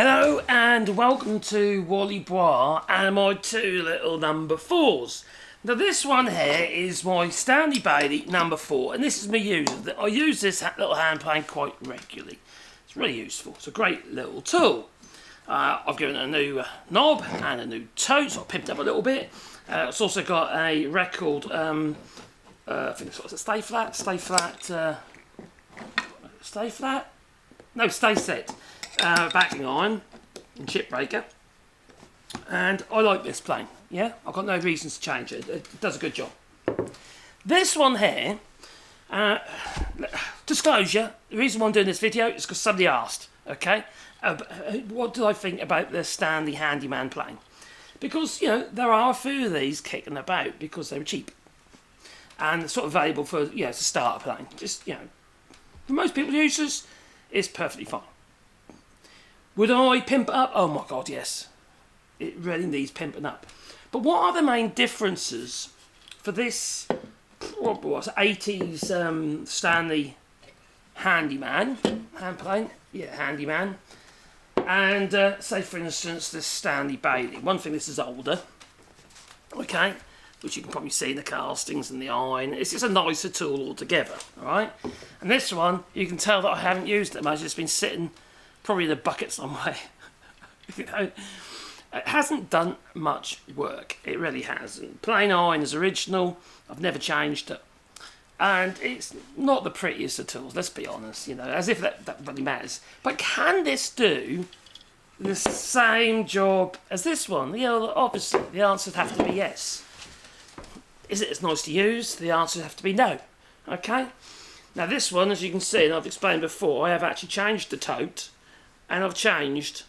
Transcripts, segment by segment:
Hello and welcome to Wallybois and my two little number 4s. Now this one here is my Stanley Bailey number 4 and this is me using it. I use this little hand plane quite regularly. It's really useful. It's a great little tool. I've given it a new knob and a new tote, so I've pimped it up a little bit. It's also got a record, I think it's what is it, stay flat? No, stay set. Backing iron and chip breaker, and I like this plane. Yeah, I've got no reasons to change it. It does a good job. This one here, disclosure, the reason why I'm doing this video is because somebody asked, okay, what do I think about the Stanley Handyman plane? Because, you know, there are a few of these kicking about because they were cheap and sort of valuable for, you know, to start a plane. Just, you know, for most people users, it's perfectly fine. Would I pimp it up? Oh my god, yes. It really needs pimping up. But what are the main differences for this, what was it, 80s Stanley Handyman, handplane, yeah, Handyman, and say for instance this Stanley Bailey. One thing, this is older, okay, which you can probably see in the castings and the iron. It's just a nicer tool altogether, alright? And this one, you can tell that I haven't used it much. It's been sitting probably in a bucket somewhere. You know, it hasn't done much work. It really hasn't. Plain iron is original. I've never changed it, and it's not the prettiest of tools. Let's be honest. You know, as if that really matters. But can this do the same job as this one? You know, obviously the answer would have to be yes. Is it as nice to use? The answer would have to be no. Okay. Now this one, as you can see, and I've explained before, I have actually changed the tote. And I've changed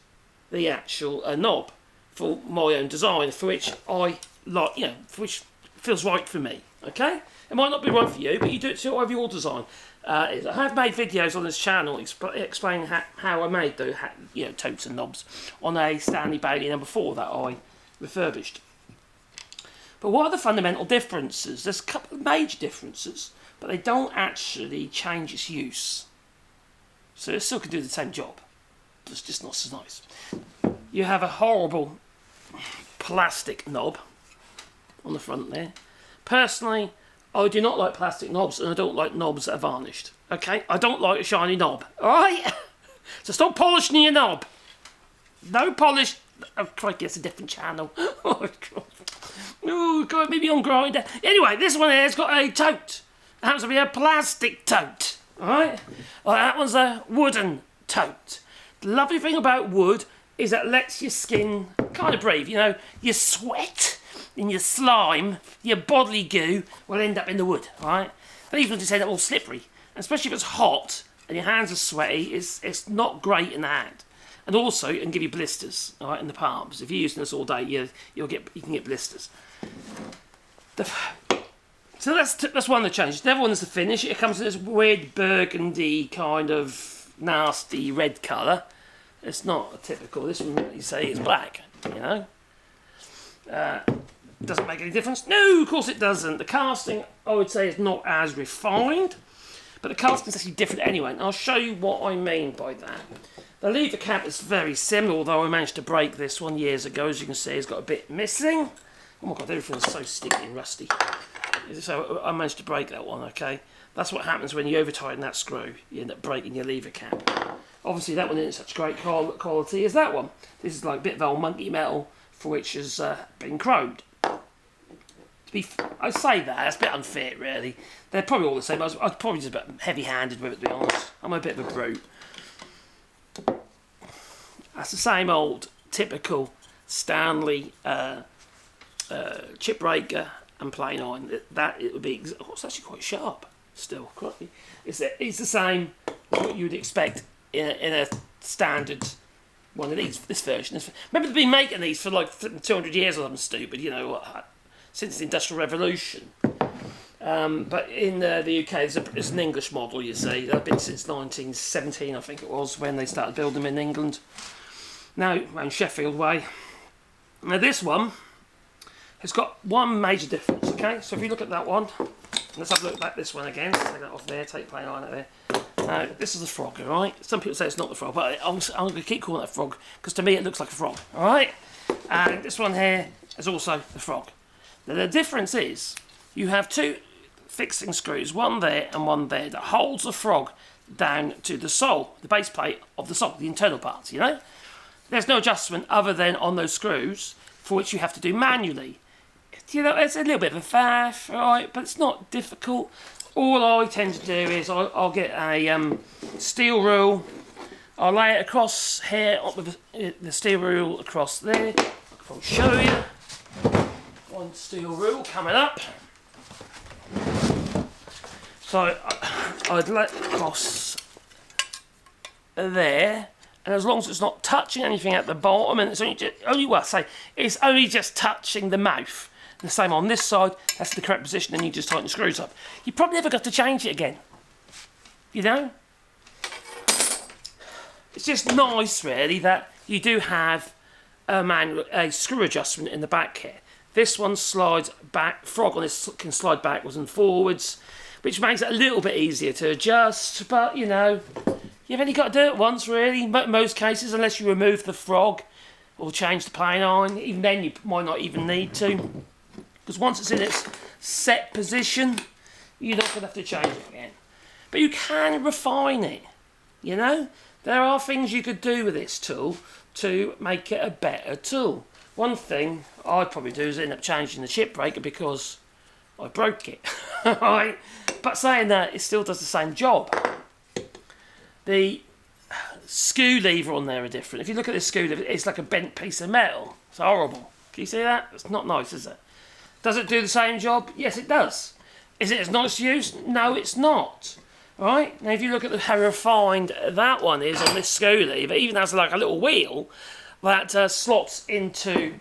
the actual knob for my own design, for which I like, you know, for which feels right for me. Okay, it might not be right for you, but you do it to whatever your design is. I have made videos on this channel explaining how I made the totes and knobs on a Stanley Bailey number 4 that I refurbished. But what are the fundamental differences? There's a couple of major differences, but they don't actually change its use. So it still can do the same job. It's just not so nice. You have a horrible plastic knob on the front there. Personally, I do not like plastic knobs, and I don't like knobs that are varnished. Okay, I don't like a shiny knob. All right, so stop polishing your knob. No polish. Oh crikey, it's a different channel. Oh god, maybe on Grinder. Anyway, this one here has got a tote. It happens to be a plastic tote. All right, well, that one's a wooden tote. The lovely thing about wood is that it lets your skin kind of breathe. You know, your sweat and your slime, your bodily goo will end up in the wood, right? But even if it's end up all slippery, and especially if it's hot and your hands are sweaty, it's not great in the hand. And also, it can give you blisters, all right, in the palms. If you're using this all day, you can get blisters. So that's one of the changes. The other one is the finish. It comes in this weird burgundy kind of nasty red colour. It's not typical. This one, you say, is black, you know. Doesn't make any difference. No, of course it doesn't. The casting, I would say, is not as refined, but the casting is actually different anyway, and I'll show you what I mean by that. The lever cap is very similar, although I managed to break this one years ago. As you can see, it's got a bit missing. Oh my god, everything's so sticky and rusty. So I managed to break that one, okay? That's what happens when you over-tighten that screw. You end up breaking your lever cap. Obviously, that one isn't such great quality as that one. This is like a bit of old monkey metal for which has been chromed. I say that, it's a bit unfair, really. They're probably all the same. I was probably just a bit heavy-handed with it, to be honest. I'm a bit of a brute. That's the same old, typical Stanley chip breaker and plain iron. It would be. Oh, it's actually quite sharp. Still, it's the same as what you would expect in a standard one of these. This version. Remember, they've been making these for like 200 years or something stupid. You know, since the Industrial Revolution. But in the UK, it's an English model. You see, they've been since 1917, I think it was, when they started building them in England. Now, around Sheffield way. Now this one has got one major difference. Okay, so if you look at that one. Let's have a look at this one again. Take that off there, take plain iron out there. Now, this is a frog, alright? Some people say it's not the frog, but I'm going to keep calling it a frog, because to me it looks like a frog, alright? And this one here is also the frog. Now, the difference is, you have two fixing screws, one there and one there, that holds the frog down to the sole, the base plate of the sole, the internal parts, you know? There's no adjustment other than on those screws, for which you have to do manually. You know, it's a little bit of a faff, alright, but it's not difficult. All I tend to do is I'll get a steel rule, I'll lay it across here, with the steel rule across there. I'll show you. One steel rule coming up. So I'd lay it across there, and as long as it's not touching anything at the bottom, and it's it's only just touching the mouth. The same on this side, that's the correct position, and you just tighten the screws up. You probably never got to change it again. You know? It's just nice, really, that you do have a screw adjustment in the back here. This one slides back, frog on this can slide backwards and forwards, which makes it a little bit easier to adjust, but, you know, you've only got to do it once, really, in most cases, unless you remove the frog or change the plane iron. Even then, you might not even need to. Because once it's in its set position, you're not going to have to change it again. But you can refine it, you know? There are things you could do with this tool to make it a better tool. One thing I'd probably do is end up changing the chip breaker because I broke it. Right? But saying that, it still does the same job. The screw lever on there are different. If you look at this screw lever, it's like a bent piece of metal. It's horrible. Can you see that? It's not nice, is it? Does it do the same job? Yes, it does. Is it as nice to use? No, it's not. Right? Now, if you look at how refined that one is on this screw lever, it even has like a little wheel that slots into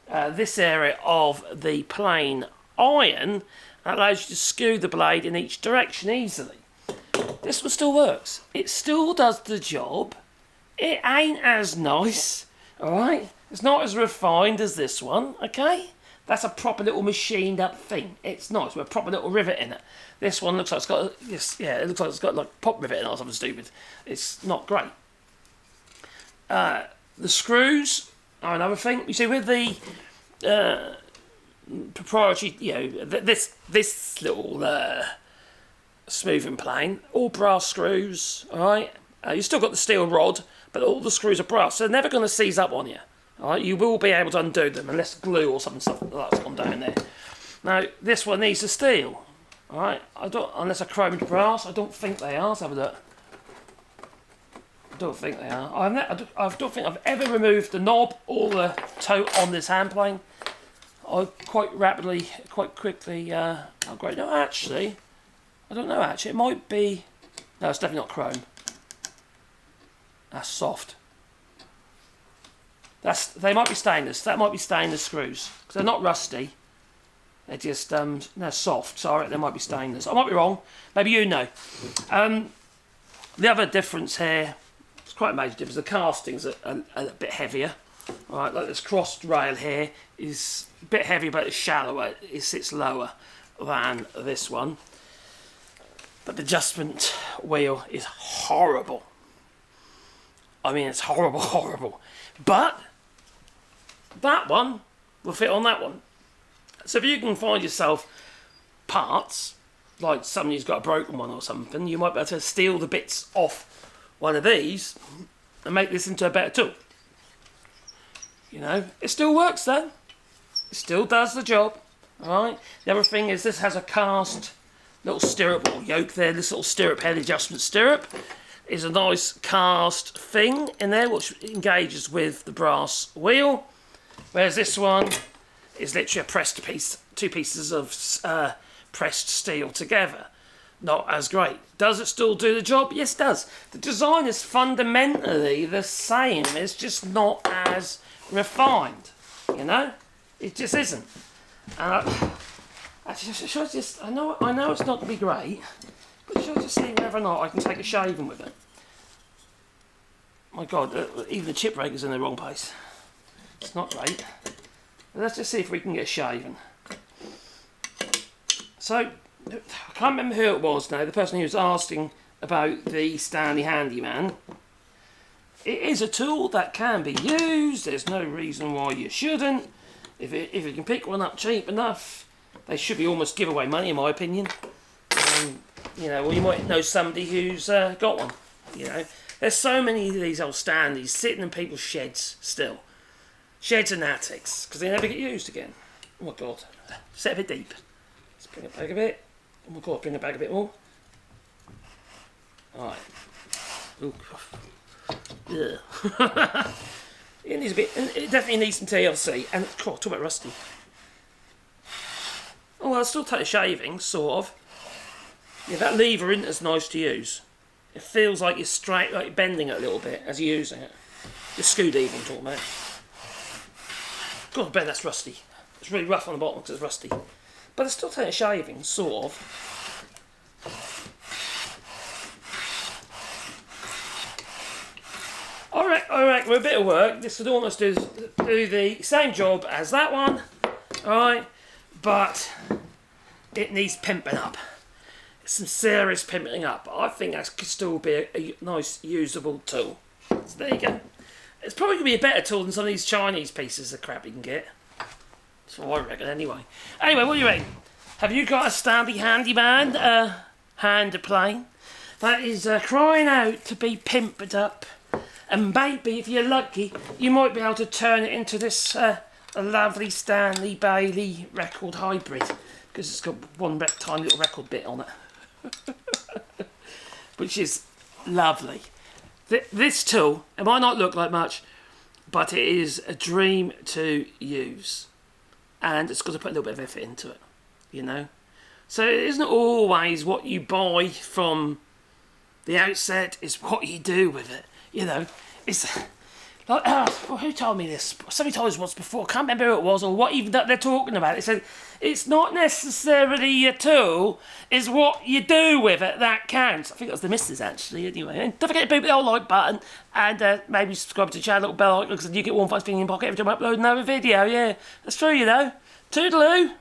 this area of the plain iron, that allows you to screw the blade in each direction easily. This one still works. It still does the job. It ain't as nice, alright? It's not as refined as this one, okay? That's a proper little machined up thing. It's nice with a proper little rivet in it. This one looks like it's got, it looks like it's got like pop rivet in it or something stupid. It's not great. The screws are another thing. You see, with the proprietary, you know, this little smoothing plane, all brass screws, alright? You've still got the steel rod, but all the screws are brass, so they're never going to seize up on you. Alright, you will be able to undo them unless glue or something like that's gone down there. Now, this one needs the steel. Alright, unless I chromed brass, I don't think they are. Let's have a look. I don't think they are. I don't think I've ever removed the knob or the toe on this hand plane. I quite quickly upgrade. No, actually, I don't know. Actually, it might be. No, it's definitely not chrome. That's soft. They might be stainless. That might be stainless screws because they're not rusty. They're just they're soft. Sorry, they might be stainless. I might be wrong. Maybe you know. The other difference here, it's quite a major difference. The castings are a bit heavier. All right, like this crossed rail here is a bit heavier, but it's shallower. It sits lower than this one. But the adjustment wheel is horrible. I mean, it's horrible, horrible. But that one will fit on that one. So if you can find yourself parts, like somebody's got a broken one or something, you might be able to steal the bits off one of these and make this into a better tool. You know, it still works though. It still does the job. Alright. The other thing is this has a cast little stirrup or yoke there, this little stirrup head adjustment stirrup. Is a nice cast thing in there which engages with the brass wheel, whereas this one is literally a pressed piece, two pieces of pressed steel together. Not as great. Does it still do the job? Yes, it does. The design is fundamentally the same. It's just not as refined. You know, it just isn't. I know it's not going to be great. But shall I just see whether or not I can take a shaving with it? My God, even the chip breaker's in the wrong place. It's not great. But let's just see if we can get a shaving. So, I can't remember who it was now, the person who was asking about the Stanley Handyman. It is a tool that can be used. There's no reason why you shouldn't. If you can pick one up cheap enough, they should be almost giveaway money, in my opinion. You know, or you might know somebody who's got one. You know, there's so many of these old Stanleys sitting in people's sheds still. Sheds and attics, because they never get used again. Oh my God. Set a bit deep. Let's bring it back a bit. Oh my God, bring it back a bit more. Alright. Yeah. It needs a bit, it definitely needs some TLC. And, God, talk about rusty. Oh, well, I'll still take a shaving, sort of. Yeah, that lever isn't as nice to use. It feels like you're straight, like you're bending it a little bit as you're using it. The screw lever I'm talking about. God, I bet that's rusty. It's really rough on the bottom because it's rusty. But I still take a shaving, sort of. Alright, with a bit of work, this would almost do the same job as that one. Alright, but it needs pimping up. Some serious pimping up. I think that could still be a nice, usable tool. So there you go. It's probably going to be a better tool than some of these Chinese pieces of crap you can get. That's what I reckon anyway. Anyway, what do you reckon? Have you got a Stanley Handyman hand plane that is crying out to be pimped up? And maybe, if you're lucky, you might be able to turn it into this lovely Stanley Bailey record hybrid. Because it's got one tiny little record bit on it. Which is lovely. This tool, it might not look like much, but it is a dream to use. And it's got to put a little bit of effort into it, you know. So it isn't always what you buy from the outset, it's what you do with it. You know, it's like, who told me this? Somebody told us once before, I can't remember who it was or what even that they're talking about. It said, it's not necessarily a tool, it's what you do with it that counts. I think that was the missus actually, anyway. And don't forget to beat the old like button and maybe subscribe to the channel, little bell icon, because you get one fast thing in your pocket every time I upload another video, yeah. That's true, you know. Toodaloo!